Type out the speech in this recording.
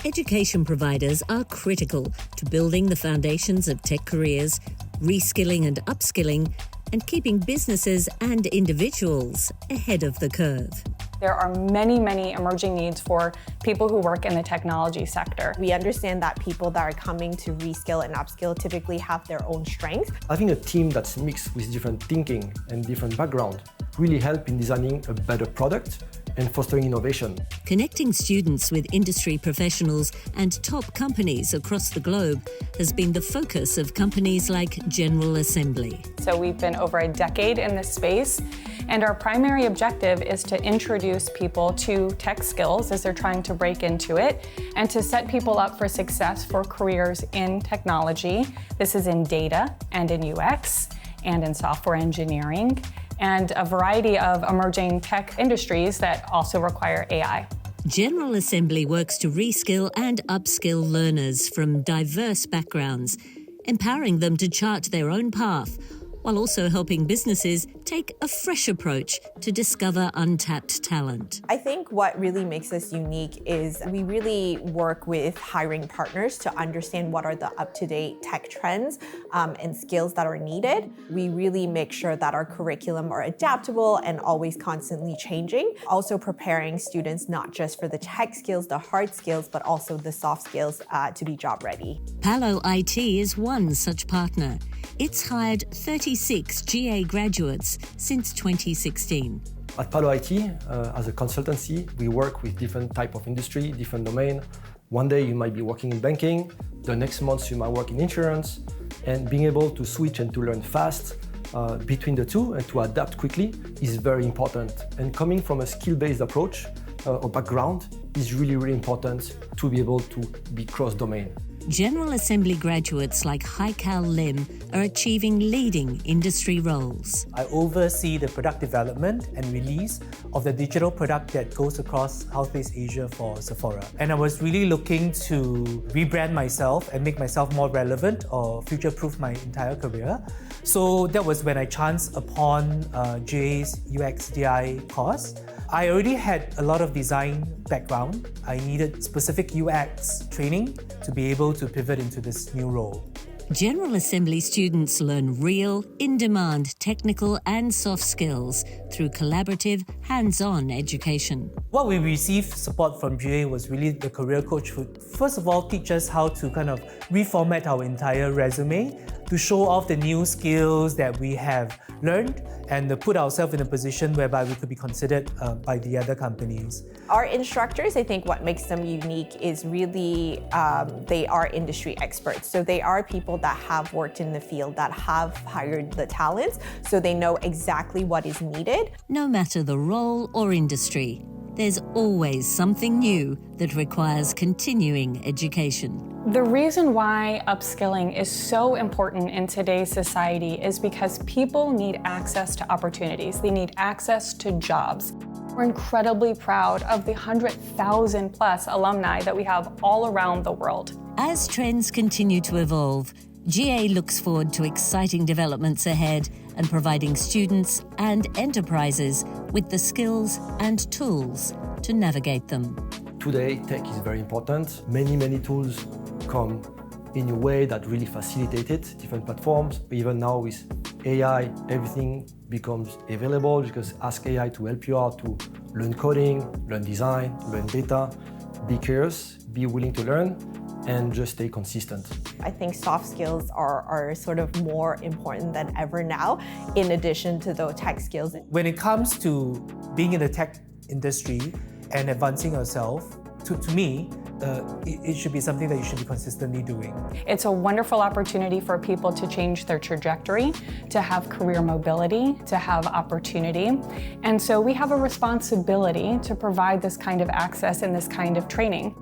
Education providers are critical to building the foundations of tech careers, reskilling and upskilling, and keeping businesses and individuals ahead of the curve. There are many emerging needs for people who work in the technology sector. We understand that people that are coming to reskill and upskill typically have their own strengths. I think a team that's mixed with different thinking and different background really help in designing a better product and fostering innovation. Connecting students with industry professionals and top companies across the globe has been the focus of companies like General Assembly. So we've been over a decade in this space, and our primary objective is to introduce people to tech skills as they're trying to break into it, and to set people up for success for careers in technology. This is in data and in UX and in software engineering, and a variety of emerging tech industries that also require AI. General Assembly works to reskill and upskill learners from diverse backgrounds, empowering them to chart their own path, while also helping businesses take a fresh approach to discover untapped talent. I think what really makes us unique is we really work with hiring partners to understand what are the up-to-date tech trends and skills that are needed. We really make sure that our curriculum are adaptable and always constantly changing. Also preparing students not just for the tech skills, the hard skills, but also the soft skills to be job ready. PALO IT is one such partner. It's hired 36 GA graduates since 2016. At PALO IT, as a consultancy, we work with different type of industry, different domain. One day you might be working in banking, the next month you might work in insurance, and being able to switch and to learn fast between the two and to adapt quickly is very important. And coming from a skill-based approach or background is really important to be able to be cross-domain. General Assembly graduates like Haikal Lim are achieving leading industry roles. I oversee the product development and release of the digital product that goes across Southeast Asia for Sephora. And I was really looking to rebrand myself and make myself more relevant or future-proof my entire career. So that was when I chanced upon GA's UX DI course. I already had a lot of design background. I needed specific UX training to be able to pivot into this new role. General Assembly students learn real, in-demand technical and soft skills through collaborative, hands-on education. What we received support from GA was really the career coach who, first of all, teach us how to kind of reformat our entire resume to show off the new skills that we have learned and to put ourselves in a position whereby we could be considered by the other companies. Our instructors, I think what makes them unique is really they are industry experts. So they are people that have worked in the field, that have hired the talents, so they know exactly what is needed. No matter the role or industry, there's always something new that requires continuing education. The reason why upskilling is so important in today's society is because people need access to opportunities. They need access to jobs. We're incredibly proud of the 100,000 plus alumni that we have all around the world. As trends continue to evolve, GA looks forward to exciting developments ahead and providing students and enterprises with the skills and tools to navigate them. Today, tech is very important. Many tools come in a way that really facilitate it, different platforms. Even now with AI, everything becomes available. You can ask AI to help you out to learn coding, learn design, learn data. Be curious, be willing to learn, and just stay consistent. I think soft skills are sort of more important than ever now, in addition to those tech skills. When it comes to being in the tech industry and advancing yourself, to me, it should be something that you should be consistently doing. It's a wonderful opportunity for people to change their trajectory, to have career mobility, to have opportunity. And so we have a responsibility to provide this kind of access and this kind of training.